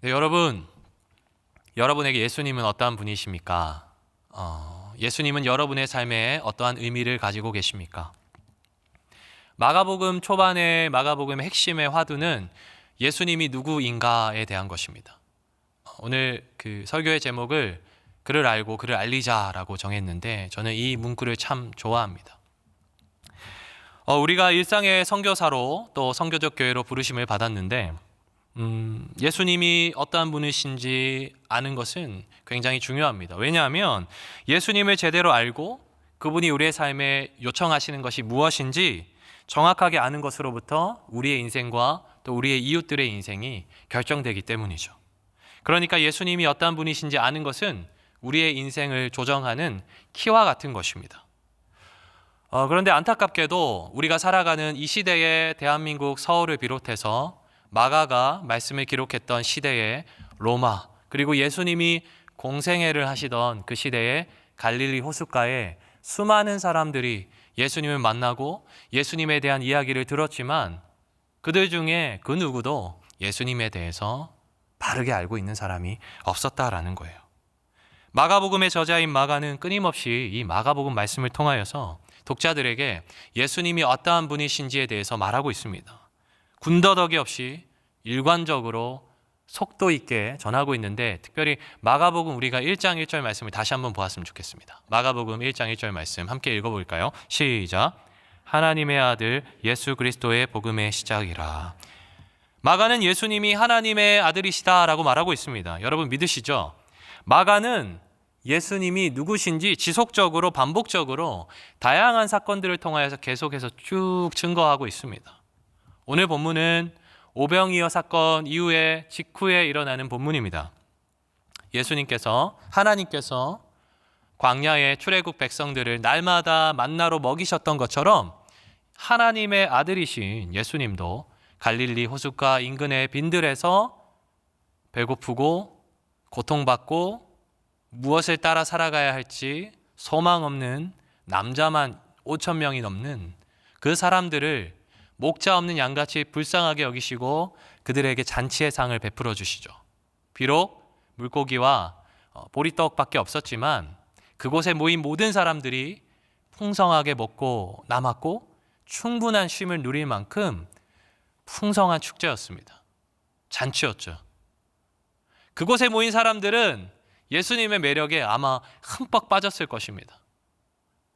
네, 여러분에게 예수님은 어떠한 분이십니까? 예수님은 여러분의 삶에 어떠한 의미를 가지고 계십니까? 마가복음 초반에 마가복음의 핵심의 화두는 예수님이 누구인가에 대한 것입니다. 오늘 그 설교의 제목을 그를 알고 그를 알리자라고 정했는데 저는 이 문구를 참 좋아합니다. 우리가 일상의 선교사로 또 선교적 교회로 부르심을 받았는데 예수님이 어떠한 분이신지 아는 것은 굉장히 중요합니다. 왜냐하면 예수님을 제대로 알고 그분이 우리의 삶에 요청하시는 것이 무엇인지 정확하게 아는 것으로부터 우리의 인생과 또 우리의 이웃들의 인생이 결정되기 때문이죠. 그러니까 예수님이 어떠한 분이신지 아는 것은 우리의 인생을 조정하는 키와 같은 것입니다. 그런데 안타깝게도 우리가 살아가는 이 시대의 대한민국 서울을 비롯해서 마가가 말씀을 기록했던 시대의 로마, 그리고 예수님이 공생애를 하시던 그 시대의 갈릴리 호숫가에 수많은 사람들이 예수님을 만나고 예수님에 대한 이야기를 들었지만 그들 중에 그 누구도 예수님에 대해서 바르게 알고 있는 사람이 없었다라는 거예요. 마가복음의 저자인 마가는 끊임없이 이 마가복음 말씀을 통하여서 독자들에게 예수님이 어떠한 분이신지에 대해서 말하고 있습니다. 군더더기 없이 일관적으로 속도 있게 전하고 있는데 특별히 마가복음 우리가 1장 1절 말씀을 다시 한번 보았으면 좋겠습니다. 마가복음 1장 1절 말씀 함께 읽어볼까요? 시작. 하나님의 아들 예수 그리스도의 복음의 시작이라. 마가는 예수님이 하나님의 아들이시다라고 말하고 있습니다. 여러분 믿으시죠? 마가는 예수님이 누구신지 지속적으로 반복적으로 다양한 사건들을 통하여서 계속해서 쭉 증거하고 있습니다. 오늘 본문은 오병이어 사건 이후에 직후에 일어나는 본문입니다. 하나님께서 광야의 출애굽 백성들을 날마다 만나로 먹이셨던 것처럼 하나님의 아들이신 예수님도 갈릴리 호숫가 인근의 빈들에서 배고프고 고통받고 무엇을 따라 살아가야 할지 소망 없는 남자만 5천 명이 넘는 그 사람들을 목자 없는 양같이 불쌍하게 여기시고 그들에게 잔치의 상을 베풀어 주시죠. 비록 물고기와 보리떡밖에 없었지만 그곳에 모인 모든 사람들이 풍성하게 먹고 남았고 충분한 쉼을 누릴 만큼 풍성한 축제였습니다. 잔치였죠. 그곳에 모인 사람들은 예수님의 매력에 아마 흠뻑 빠졌을 것입니다.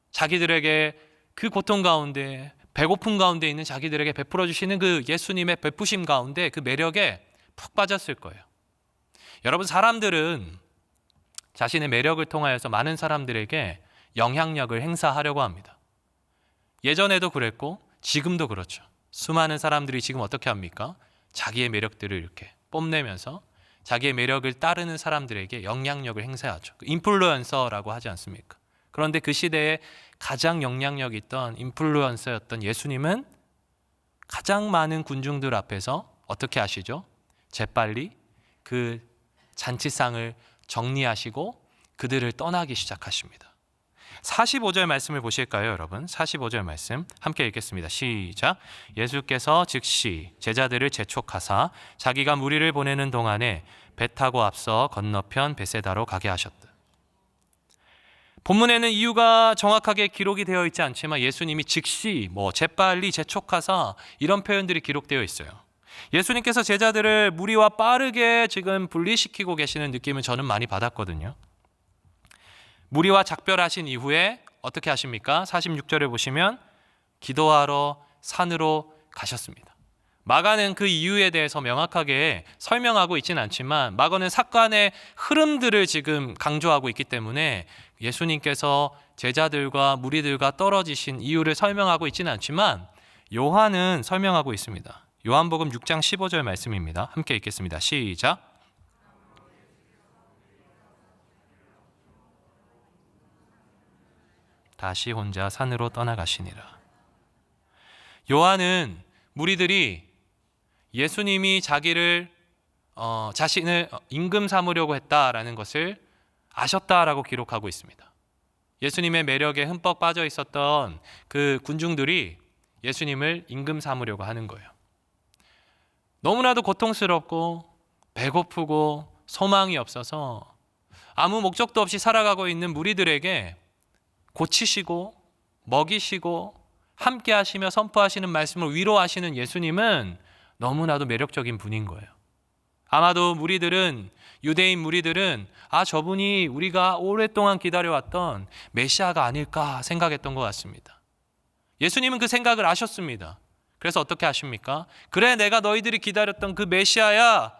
자기들에게 그 고통 가운데 배고픔 가운데 있는 자기들에게 베풀어 주시는 그 예수님의 베푸심 가운데 그 매력에 푹 빠졌을 거예요. 여러분, 사람들은 자신의 매력을 통하여서 많은 사람들에게 영향력을 행사하려고 합니다. 예전에도 그랬고 지금도 그렇죠. 수많은 사람들이 지금 어떻게 합니까? 자기의 매력들을 이렇게 뽐내면서 자기의 매력을 따르는 사람들에게 영향력을 행사하죠. 인플루언서라고 하지 않습니까? 그런데 그 시대에 가장 영향력 있던 인플루언서였던 예수님은 가장 많은 군중들 앞에서 어떻게 하시죠? 재빨리 그 잔치상을 정리하시고 그들을 떠나기 시작하십니다. 45절 말씀을 보실까요, 여러분? 45절 말씀 함께 읽겠습니다. 시작. 예수께서 즉시 제자들을 재촉하사 자기가 무리를 보내는 동안에 배 타고 앞서 건너편 베세다로 가게 하셨다. 본문에는 이유가 정확하게 기록이 되어 있지 않지만 예수님이 즉시 재빨리 재촉하사 이런 표현들이 기록되어 있어요. 예수님께서 제자들을 무리와 빠르게 지금 분리시키고 계시는 느낌을 저는 많이 받았거든요. 무리와 작별하신 이후에 어떻게 하십니까? 46절에 보시면 기도하러 산으로 가셨습니다. 마가는 그 이유에 대해서 명확하게 설명하고 있지는 않지만 마가는 사건의 흐름들을 지금 강조하고 있기 때문에 예수님께서 제자들과 무리들과 떨어지신 이유를 설명하고 있지는 않지만 요한은 설명하고 있습니다. 요한복음 6장 15절 말씀입니다. 함께 읽겠습니다. 시작. 다시 혼자 산으로 떠나가시니라. 요한은 무리들이 예수님이 자신을 임금 삼으려고 했다라는 것을 아셨다라고 기록하고 있습니다. 예수님의 매력에 흠뻑 빠져 있었던 그 군중들이 예수님을 임금 삼으려고 하는 거예요. 너무나도 고통스럽고 배고프고 소망이 없어서 아무 목적도 없이 살아가고 있는 무리들에게 고치시고 먹이시고 함께 하시며 선포하시는 말씀을 위로하시는 예수님은 너무나도 매력적인 분인 거예요. 아마도 유대인 무리들은 저분이 우리가 오랫동안 기다려왔던 메시아가 아닐까 생각했던 것 같습니다. 예수님은 그 생각을 아셨습니다. 그래서 어떻게 하십니까? 그래, 내가 너희들이 기다렸던 그 메시아야,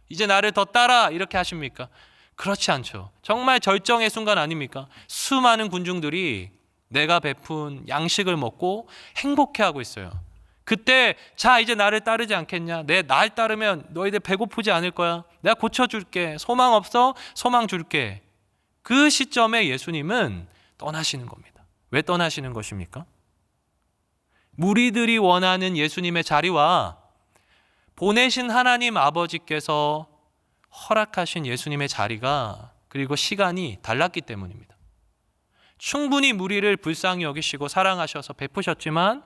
이제 나를 더 따라, 이렇게 하십니까? 그렇지 않죠. 정말 절정의 순간 아닙니까? 수많은 군중들이 내가 베푼 양식을 먹고 행복해하고 있어요. 그때 자, 이제 나를 따르지 않겠냐? 날 따르면 너희들 배고프지 않을 거야. 내가 고쳐줄게. 소망 없어? 소망 줄게. 그 시점에 예수님은 떠나시는 겁니다. 왜 떠나시는 것입니까? 무리들이 원하는 예수님의 자리와 보내신 하나님 아버지께서 허락하신 예수님의 자리가, 그리고 시간이 달랐기 때문입니다. 충분히 무리를 불쌍히 여기시고 사랑하셔서 베푸셨지만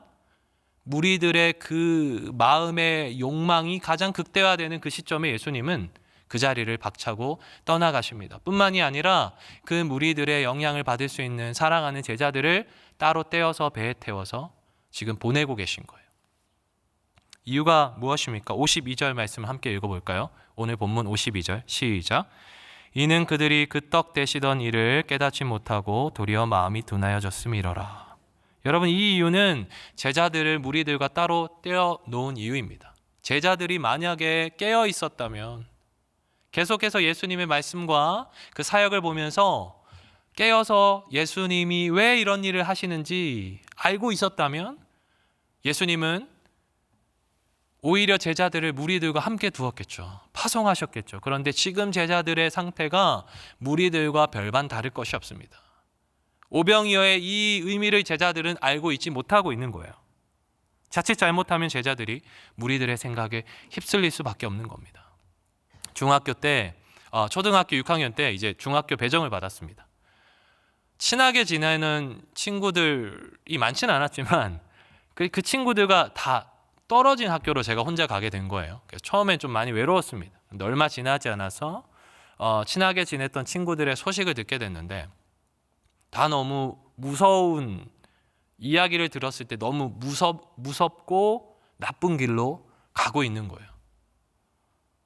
무리들의 그 마음의 욕망이 가장 극대화되는 그 시점에 예수님은 그 자리를 박차고 떠나가십니다. 뿐만이 아니라 그 무리들의 영향을 받을 수 있는 사랑하는 제자들을 따로 떼어서 배에 태워서 지금 보내고 계신 거예요. 이유가 무엇입니까? 52절 말씀을 함께 읽어볼까요? 오늘 본문 52절 시작. 이는 그들이 그 떡 대시던 일을 깨닫지 못하고 도리어 마음이 둔하여졌음이러라. 여러분, 이 이유는 제자들을 무리들과 따로 떼어 놓은 이유입니다. 제자들이 만약에 깨어 있었다면, 계속해서 예수님의 말씀과 그 사역을 보면서 깨어서 예수님이 왜 이런 일을 하시는지 알고 있었다면 예수님은 오히려 제자들을 무리들과 함께 두었겠죠. 파송하셨겠죠. 그런데 지금 제자들의 상태가 무리들과 별반 다를 것이 없습니다. 오병이어의 이 의미를 제자들은 알고 있지 못하고 있는 거예요. 자칫 잘못하면 제자들이 무리들의 생각에 휩쓸릴 수밖에 없는 겁니다. 중학교 때, 초등학교 6학년 때 이제 중학교 배정을 받았습니다. 친하게 지내는 친구들이 많지는 않았지만 그 친구들과 다 떨어진 학교로 제가 혼자 가게 된 거예요. 그래서 처음엔 좀 많이 외로웠습니다. 근데 얼마 지나지 않아서 친하게 지냈던 친구들의 소식을 듣게 됐는데 다 너무 무서운 이야기를 들었을 때 너무 무섭고 나쁜 길로 가고 있는 거예요.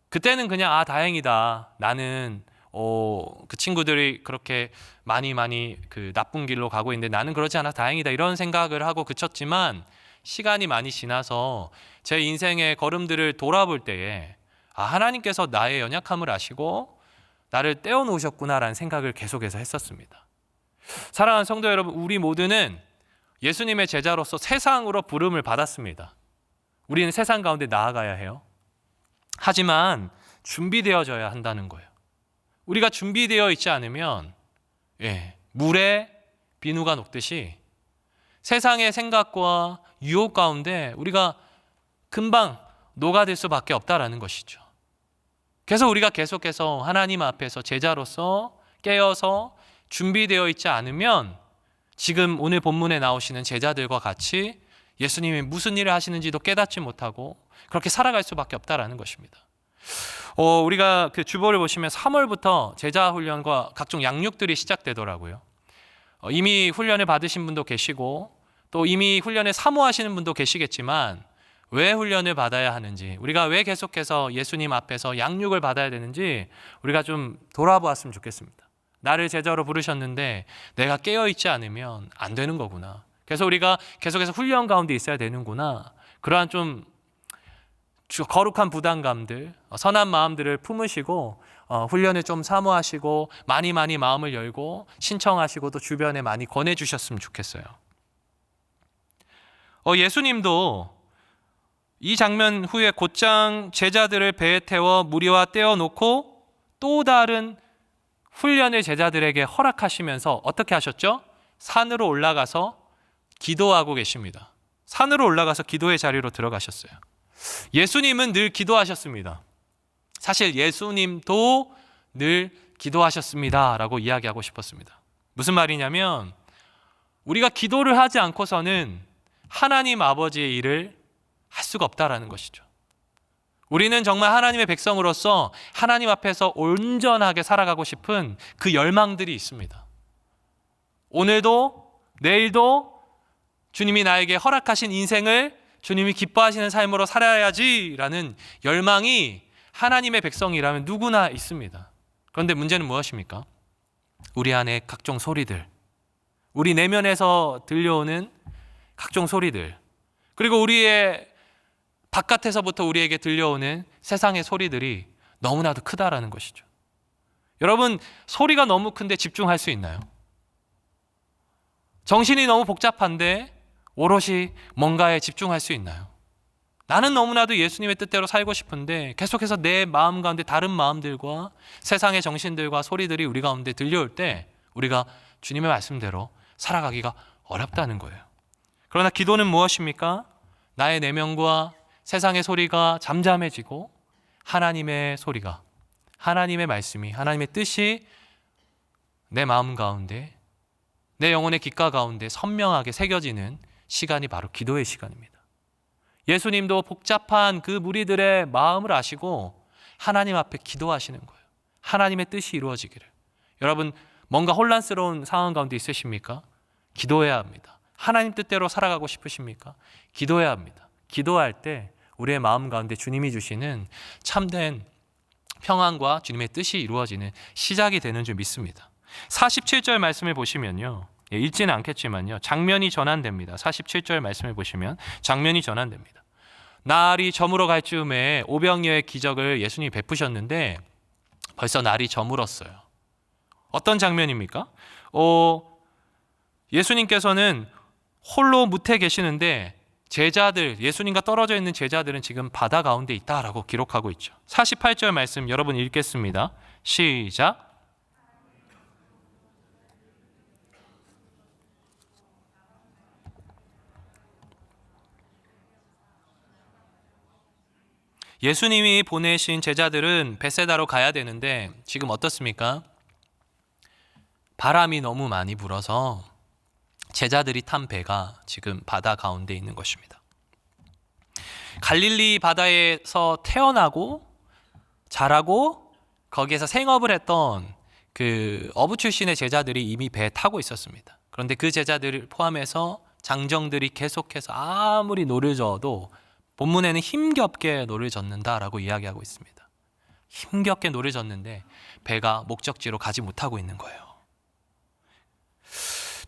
그때는 그냥 다행이다. 나는 그 친구들이 그렇게 많이 그 나쁜 길로 가고 있는데 나는 그렇지 않아 다행이다. 이런 생각을 하고 그쳤지만 시간이 많이 지나서 제 인생의 걸음들을 돌아볼 때에 하나님께서 나의 연약함을 아시고 나를 떼어놓으셨구나라는 생각을 계속해서 했었습니다. 사랑하는 성도 여러분, 우리 모두는 예수님의 제자로서 세상으로 부름을 받았습니다. 우리는 세상 가운데 나아가야 해요. 하지만 준비되어져야 한다는 거예요. 우리가 준비되어 있지 않으면 물에 비누가 녹듯이 세상의 생각과 유혹 가운데 우리가 금방 녹아들 수밖에 없다라는 것이죠. 그래서 우리가 계속해서 하나님 앞에서 제자로서 깨어서 준비되어 있지 않으면 지금 오늘 본문에 나오시는 제자들과 같이 예수님이 무슨 일을 하시는지도 깨닫지 못하고 그렇게 살아갈 수밖에 없다라는 것입니다. 우리가 그 주보를 보시면 3월부터 제자 훈련과 각종 양육들이 시작되더라고요. 이미 훈련을 받으신 분도 계시고 또 이미 훈련에 사모하시는 분도 계시겠지만 왜 훈련을 받아야 하는지, 우리가 왜 계속해서 예수님 앞에서 양육을 받아야 되는지 우리가 좀 돌아보았으면 좋겠습니다. 나를 제자로 부르셨는데 내가 깨어있지 않으면 안 되는 거구나. 그래서 우리가 계속해서 훈련 가운데 있어야 되는구나. 그러한 좀 거룩한 부담감들, 선한 마음들을 품으시고 훈련을 좀 사모하시고 많이 마음을 열고 신청하시고 또 주변에 많이 권해주셨으면 좋겠어요. 예수님도 이 장면 후에 곧장 제자들을 배에 태워 무리와 떼어놓고 또 다른 훈련을 제자들에게 허락하시면서 어떻게 하셨죠? 산으로 올라가서 기도하고 계십니다. 산으로 올라가서 기도의 자리로 들어가셨어요. 예수님은 늘 기도하셨습니다. 사실 예수님도 늘 기도하셨습니다 라고 이야기하고 싶었습니다. 무슨 말이냐면 우리가 기도를 하지 않고서는 하나님 아버지의 일을 할 수가 없다라는 것이죠. 우리는 정말 하나님의 백성으로서 하나님 앞에서 온전하게 살아가고 싶은 그 열망들이 있습니다. 오늘도 내일도 주님이 나에게 허락하신 인생을 주님이 기뻐하시는 삶으로 살아야지라는 열망이 하나님의 백성이라면 누구나 있습니다. 그런데 문제는 무엇입니까? 우리 안에 각종 소리들, 우리 내면에서 들려오는 각종 소리들, 그리고 우리의 바깥에서부터 우리에게 들려오는 세상의 소리들이 너무나도 크다라는 것이죠. 여러분, 소리가 너무 큰데 집중할 수 있나요? 정신이 너무 복잡한데 오롯이 뭔가에 집중할 수 있나요? 나는 너무나도 예수님의 뜻대로 살고 싶은데 계속해서 내 마음 가운데 다른 마음들과 세상의 정신들과 소리들이 우리 가운데 들려올 때 우리가 주님의 말씀대로 살아가기가 어렵다는 거예요. 그러나 기도는 무엇입니까? 나의 내면과 세상의 소리가 잠잠해지고 하나님의 소리가, 하나님의 말씀이, 하나님의 뜻이 내 마음 가운데, 내 영혼의 귓가 가운데 선명하게 새겨지는 시간이 바로 기도의 시간입니다. 예수님도 복잡한 그 무리들의 마음을 아시고 하나님 앞에 기도하시는 거예요. 하나님의 뜻이 이루어지기를. 여러분, 뭔가 혼란스러운 상황 가운데 있으십니까? 기도해야 합니다. 하나님 뜻대로 살아가고 싶으십니까? 기도해야 합니다. 기도할 때 우리의 마음 가운데 주님이 주시는 참된 평안과 주님의 뜻이 이루어지는 시작이 되는 줄 믿습니다. 47절 말씀을 보시면요, 읽지는 않겠지만요, 장면이 전환됩니다. 47절 말씀을 보시면 장면이 전환됩니다. 날이 저물어 갈 즈음에 오병이어의 기적을 예수님이 베푸셨는데 벌써 날이 저물었어요. 어떤 장면입니까? 예수님께서는 홀로 무태 계시는데 제자들, 예수님과 떨어져 있는 제자들은 지금 바다 가운데 있다라고 기록하고 있죠. 48절 말씀 여러분 읽겠습니다. 시작. 예수님이 보내신 제자들은 벳세다로 가야 되는데 지금 어떻습니까? 바람이 너무 많이 불어서 제자들이 탄 배가 지금 바다 가운데 있는 것입니다. 갈릴리 바다에서 태어나고 자라고 거기에서 생업을 했던 그 어부 출신의 제자들이 이미 배에 타고 있었습니다. 그런데 그 제자들을 포함해서 장정들이 계속해서 아무리 노를 저어도 본문에는 힘겹게 노를 젓는다라고 이야기하고 있습니다. 힘겹게 노를 졌는데 배가 목적지로 가지 못하고 있는 거예요.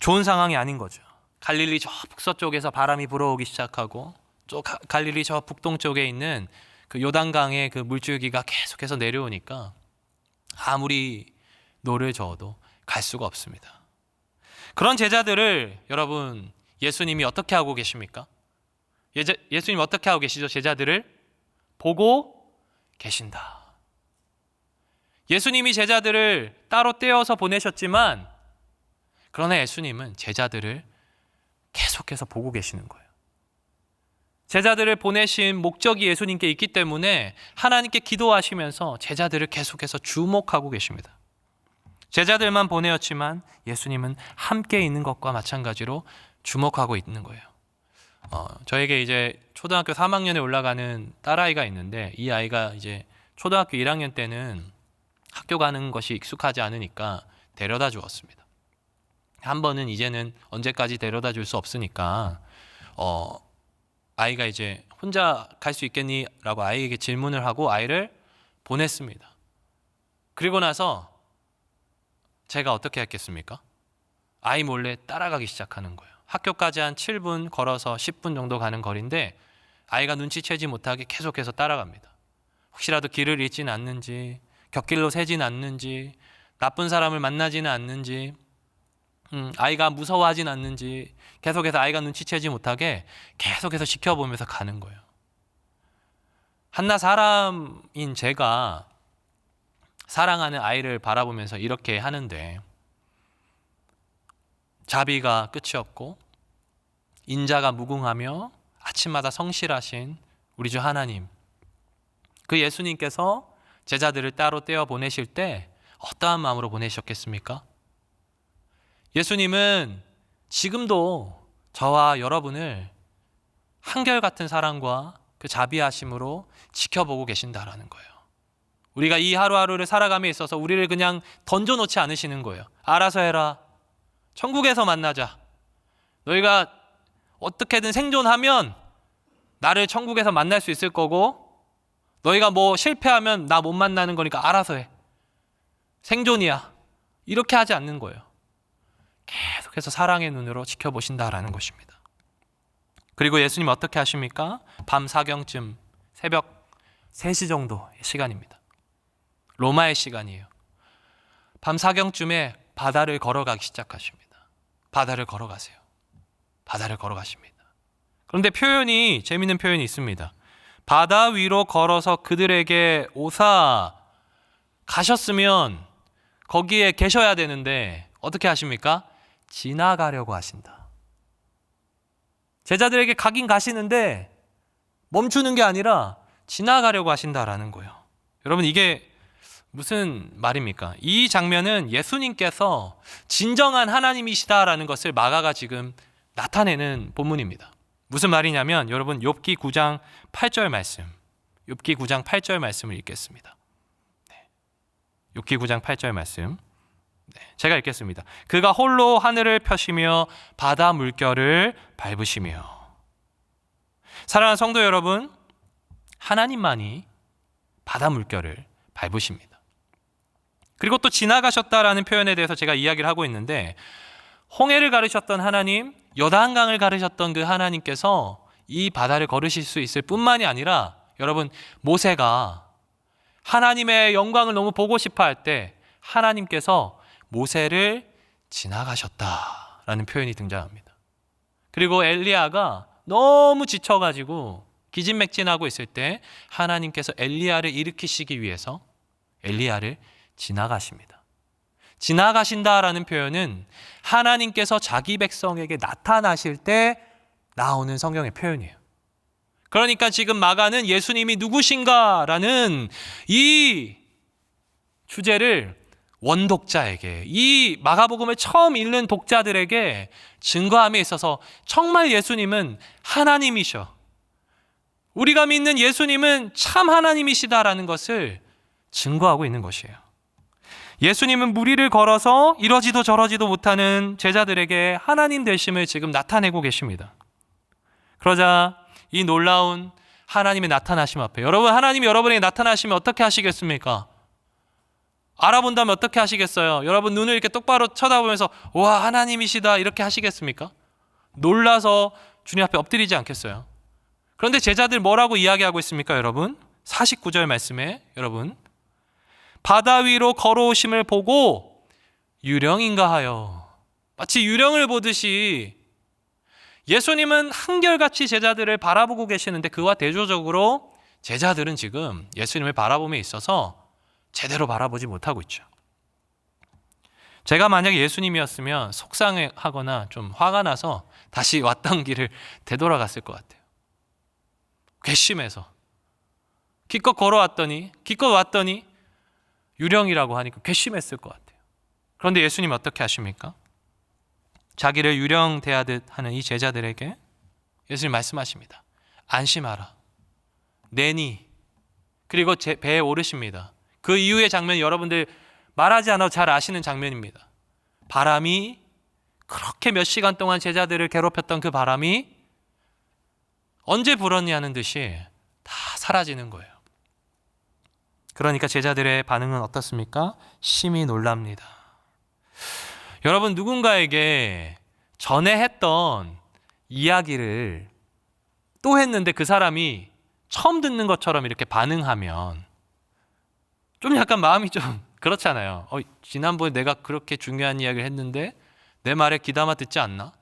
좋은 상황이 아닌 거죠. 갈릴리 저 북서쪽에서 바람이 불어오기 시작하고 갈릴리 저 북동쪽에 있는 그 요단강의 그 물줄기가 계속해서 내려오니까 아무리 노를 저어도 갈 수가 없습니다. 그런 제자들을 여러분 예수님이 어떻게 하고 계십니까? 예수님 어떻게 하고 계시죠? 제자들을 보고 계신다. 예수님이 제자들을 따로 떼어서 보내셨지만 그러나 예수님은 제자들을 계속해서 보고 계시는 거예요. 제자들을 보내신 목적이 예수님께 있기 때문에 하나님께 기도하시면서 제자들을 계속해서 주목하고 계십니다. 제자들만 보내었지만 예수님은 함께 있는 것과 마찬가지로 주목하고 있는 거예요. 저에게 이제 초등학교 3학년에 올라가는 딸아이가 있는데 이 아이가 이제 초등학교 1학년 때는 학교 가는 것이 익숙하지 않으니까 데려다 주었습니다. 한 번은 이제는 언제까지 데려다 줄 수 없으니까 아이가 이제 혼자 갈 수 있겠니? 라고 아이에게 질문을 하고 아이를 보냈습니다. 그리고 나서 제가 어떻게 했겠습니까? 아이 몰래 따라가기 시작하는 거예요. 학교까지 한 7분 걸어서 10분 정도 가는 거리인데 아이가 눈치채지 못하게 계속해서 따라갑니다. 혹시라도 길을 잃지는 않는지, 곁길로 새지는 않는지, 나쁜 사람을 만나지는 않는지, 아이가 무서워하진 않는지 계속해서 아이가 눈치채지 못하게 계속해서 지켜보면서 가는 거예요. 한낱 사람인 제가 사랑하는 아이를 바라보면서 이렇게 하는데 자비가 끝이 없고 인자가 무궁하며 아침마다 성실하신 우리 주 하나님, 그 예수님께서 제자들을 따로 떼어 보내실 때 어떠한 마음으로 보내셨겠습니까? 예수님은 지금도 저와 여러분을 한결같은 사랑과 그 자비하심으로 지켜보고 계신다라는 거예요. 우리가 이 하루하루를 살아감에 있어서 우리를 그냥 던져놓지 않으시는 거예요. 알아서 해라. 천국에서 만나자. 너희가 어떻게든 생존하면 나를 천국에서 만날 수 있을 거고, 너희가 뭐 실패하면 나 못 만나는 거니까 알아서 해. 생존이야. 이렇게 하지 않는 거예요. 계속해서 사랑의 눈으로 지켜보신다라는 것입니다. 그리고 예수님 어떻게 하십니까? 밤 사경쯤, 새벽 3시 정도 시간입니다. 로마의 시간이에요. 밤 사경쯤에 바다를 걸어가기 시작하십니다. 바다를 걸어가세요. 바다를 걸어가십니다. 그런데 재미있는 표현이 있습니다. 바다 위로 걸어서 그들에게 오사 가셨으면 거기에 계셔야 되는데 어떻게 하십니까? 지나가려고 하신다. 제자들에게 가긴 가시는데 멈추는 게 아니라 지나가려고 하신다라는 거예요. 여러분, 이게 무슨 말입니까? 이 장면은 예수님께서 진정한 하나님이시다라는 것을 마가가 지금 나타내는 본문입니다. 무슨 말이냐면, 여러분, 욥기 9장 8절 말씀, 욥기 9장 8절 말씀을 읽겠습니다. 욥기 9장 8절 말씀, 제가 읽겠습니다. 그가 홀로 하늘을 펴시며 바다 물결을 밟으시며. 사랑하는 성도 여러분, 하나님만이 바다 물결을 밟으십니다. 그리고 또 지나가셨다라는 표현에 대해서 제가 이야기를 하고 있는데, 홍해를 가르셨던 하나님, 요단강을 가르셨던 그 하나님께서 이 바다를 걸으실 수 있을 뿐만이 아니라, 여러분, 모세가 하나님의 영광을 너무 보고 싶어 할 때 하나님께서 모세를 지나가셨다라는 표현이 등장합니다. 그리고 엘리야가 너무 지쳐가지고 기진맥진하고 있을 때 하나님께서 엘리야를 일으키시기 위해서 엘리야를 지나가십니다. 지나가신다라는 표현은 하나님께서 자기 백성에게 나타나실 때 나오는 성경의 표현이에요. 그러니까 지금 마가는 예수님이 누구신가라는 이 주제를 원독자에게, 이 마가복음을 처음 읽는 독자들에게 증거함에 있어서 정말 예수님은 하나님이셔, 우리가 믿는 예수님은 참 하나님이시다라는 것을 증거하고 있는 것이에요. 예수님은 무리를 걸어서 이러지도 저러지도 못하는 제자들에게 하나님 되심을 지금 나타내고 계십니다. 그러자 이 놀라운 하나님의 나타나심 앞에, 여러분, 하나님이 여러분에게 나타나시면 어떻게 하시겠습니까? 알아본다면 어떻게 하시겠어요? 여러분, 눈을 이렇게 똑바로 쳐다보면서 와, 하나님이시다 이렇게 하시겠습니까? 놀라서 주님 앞에 엎드리지 않겠어요? 그런데 제자들 뭐라고 이야기하고 있습니까, 여러분? 49절 말씀에, 여러분, 바다 위로 걸어오심을 보고 유령인가 하여. 마치 유령을 보듯이 예수님은 한결같이 제자들을 바라보고 계시는데, 그와 대조적으로 제자들은 지금 예수님을 바라봄에 있어서 제대로 바라보지 못하고 있죠. 제가 만약에 예수님이었으면 속상하거나 좀 화가 나서 다시 왔던 길을 되돌아갔을 것 같아요. 괘씸해서 기껏 걸어왔더니, 기껏 왔더니 유령이라고 하니까 괘씸했을 것 같아요. 그런데 예수님 어떻게 하십니까? 자기를 유령 대하듯 하는 이 제자들에게 예수님 말씀하십니다. 안심하라. 내니. 그리고 배에 오르십니다. 그 이후의 장면, 여러분들 말하지 않아도 잘 아시는 장면입니다. 바람이, 그렇게 몇 시간 동안 제자들을 괴롭혔던 그 바람이 언제 불었냐는 듯이 다 사라지는 거예요. 그러니까 제자들의 반응은 어떻습니까? 심히 놀랍니다. 여러분, 누군가에게 전에 했던 이야기를 또 했는데 그 사람이 처음 듣는 것처럼 이렇게 반응하면 좀 약간 마음이 좀 그렇잖아요. 지난번에 내가 그렇게 중요한 이야기를 했는데 내 말에 귀담아 듣지 않나?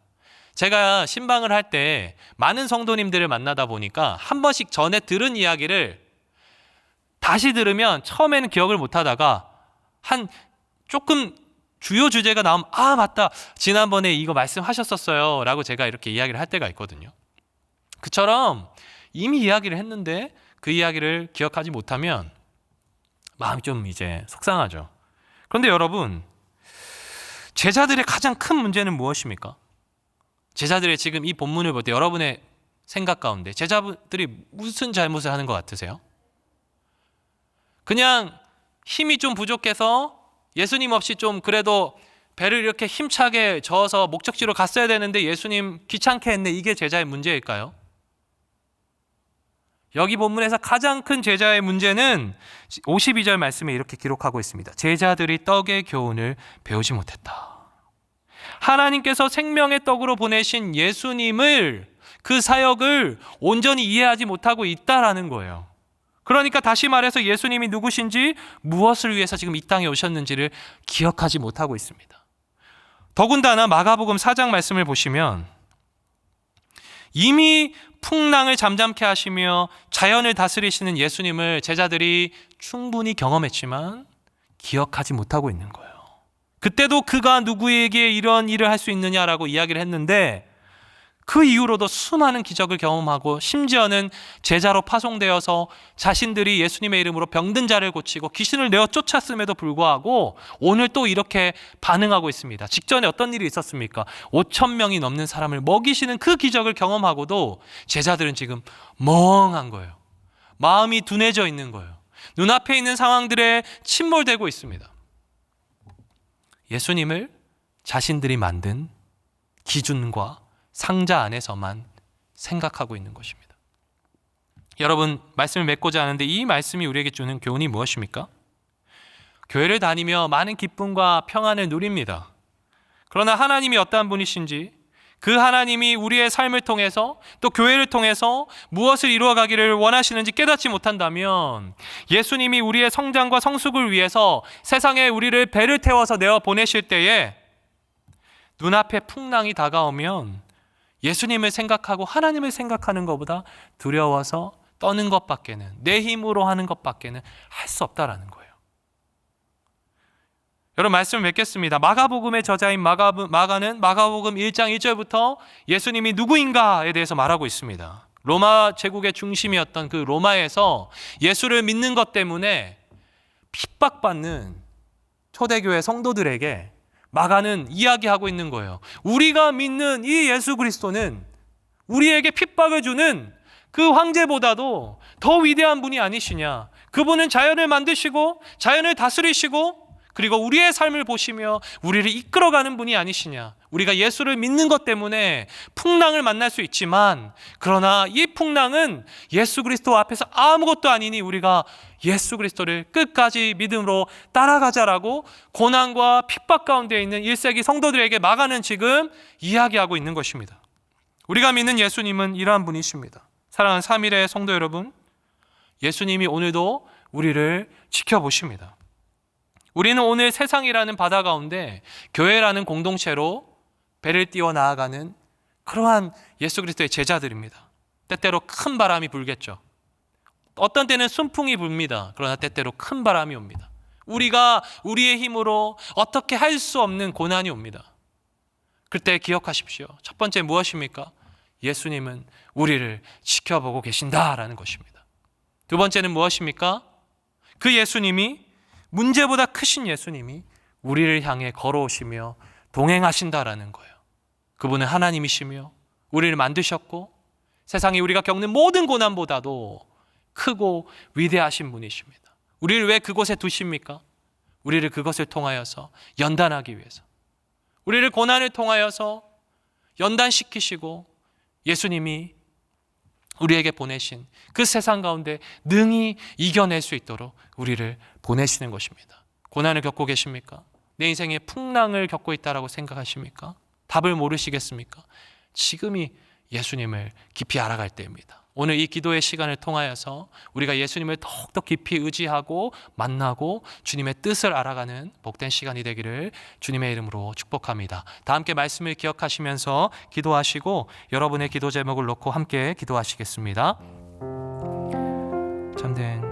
제가 신방을 할 때 많은 성도님들을 만나다 보니까 한 번씩 전에 들은 이야기를 다시 들으면 처음에는 기억을 못 하다가 한 조금 주요 주제가 나오면 아, 맞다, 지난번에 이거 말씀하셨었어요 라고 제가 이렇게 이야기를 할 때가 있거든요. 그처럼 이미 이야기를 했는데 그 이야기를 기억하지 못하면 마음이 좀 이제 속상하죠. 그런데 여러분, 제자들의 가장 큰 문제는 무엇입니까? 제자들의 지금 이 본문을 볼 때 여러분의 생각 가운데 제자들이 무슨 잘못을 하는 것 같으세요? 그냥 힘이 좀 부족해서 예수님 없이 좀 그래도 배를 이렇게 힘차게 저어서 목적지로 갔어야 되는데 예수님 귀찮게 했네, 이게 제자의 문제일까요? 여기 본문에서 가장 큰 제자의 문제는 52절 말씀에 이렇게 기록하고 있습니다. 제자들이 떡의 교훈을 배우지 못했다. 하나님께서 생명의 떡으로 보내신 예수님을, 그 사역을 온전히 이해하지 못하고 있다라는 거예요. 그러니까 다시 말해서 예수님이 누구신지, 무엇을 위해서 지금 이 땅에 오셨는지를 기억하지 못하고 있습니다. 더군다나 마가복음 4장 말씀을 보시면 이미 풍랑을 잠잠케 하시며 자연을 다스리시는 예수님을 제자들이 충분히 경험했지만 기억하지 못하고 있는 거예요. 그때도 그가 누구에게 이런 일을 할 수 있느냐라고 이야기를 했는데, 그 이후로도 수많은 기적을 경험하고 심지어는 제자로 파송되어서 자신들이 예수님의 이름으로 병든 자를 고치고 귀신을 내어 쫓았음에도 불구하고 오늘 또 이렇게 반응하고 있습니다. 직전에 어떤 일이 있었습니까? 5,000명이 넘는 사람을 먹이시는 그 기적을 경험하고도 제자들은 지금 멍한 거예요. 마음이 둔해져 있는 거예요. 눈앞에 있는 상황들에 침몰되고 있습니다. 예수님을 자신들이 만든 기준과 상자 안에서만 생각하고 있는 것입니다. 여러분, 말씀을 맺고자 하는데 이 말씀이 우리에게 주는 교훈이 무엇입니까? 교회를 다니며 많은 기쁨과 평안을 누립니다. 그러나 하나님이 어떠한 분이신지, 그 하나님이 우리의 삶을 통해서 또 교회를 통해서 무엇을 이루어가기를 원하시는지 깨닫지 못한다면, 예수님이 우리의 성장과 성숙을 위해서 세상에 우리를 배를 태워서 내어 보내실 때에 눈앞에 풍랑이 다가오면 예수님을 생각하고 하나님을 생각하는 것보다 두려워서 떠는 것밖에는, 내 힘으로 하는 것밖에는 할 수 없다라는 거예요. 여러분, 말씀을 맺겠습니다. 마가복음의 저자인 마가는 마가복음 1장 1절부터 예수님이 누구인가에 대해서 말하고 있습니다. 로마 제국의 중심이었던 그 로마에서 예수를 믿는 것 때문에 핍박받는 초대교회 성도들에게 마가는 이야기하고 있는 거예요. 우리가 믿는 이 예수 그리스도는 우리에게 핍박을 주는 그 황제보다도 더 위대한 분이 아니시냐. 그분은 자연을 만드시고 자연을 다스리시고 그리고 우리의 삶을 보시며 우리를 이끌어가는 분이 아니시냐. 우리가 예수를 믿는 것 때문에 풍랑을 만날 수 있지만, 그러나 이 풍랑은 예수 그리스도 앞에서 아무것도 아니니 우리가 예수 그리스도를 끝까지 믿음으로 따라가자라고 고난과 핍박 가운데 있는 1세기 성도들에게 마가는 지금 이야기하고 있는 것입니다. 우리가 믿는 예수님은 이러한 분이십니다. 사랑하는 3일의 성도 여러분, 예수님이 오늘도 우리를 지켜보십니다. 우리는 오늘 세상이라는 바다 가운데 교회라는 공동체로 배를 띄워 나아가는 그러한 예수 그리스도의 제자들입니다. 때때로 큰 바람이 불겠죠. 어떤 때는 순풍이 불니다. 그러나 때때로 큰 바람이 옵니다. 우리가 우리의 힘으로 어떻게 할 수 없는 고난이 옵니다. 그때 기억하십시오. 첫 번째 무엇입니까? 예수님은 우리를 지켜보고 계신다라는 것입니다. 두 번째는 무엇입니까? 그 예수님이, 문제보다 크신 예수님이 우리를 향해 걸어오시며 동행하신다라는 거예요. 그분은 하나님이시며 우리를 만드셨고 세상에 우리가 겪는 모든 고난보다도 크고 위대하신 분이십니다. 우리를 왜 그곳에 두십니까? 우리를 그것을 통하여서 연단하기 위해서, 우리를 고난을 통하여서 연단시키시고 예수님이 우리에게 보내신 그 세상 가운데 능히 이겨낼 수 있도록 우리를 보내시는 것입니다. 고난을 겪고 계십니까? 내 인생에 풍랑을 겪고 있다라고 생각하십니까? 답을 모르시겠습니까? 지금이 예수님을 깊이 알아갈 때입니다. 오늘 이 기도의 시간을 통하여서 우리가 예수님을 더욱더 깊이 의지하고 만나고 주님의 뜻을 알아가는 복된 시간이 되기를 주님의 이름으로 축복합니다. 다 함께 말씀을 기억하시면서 기도하시고 여러분의 기도 제목을 놓고 함께 기도하시겠습니다. 참된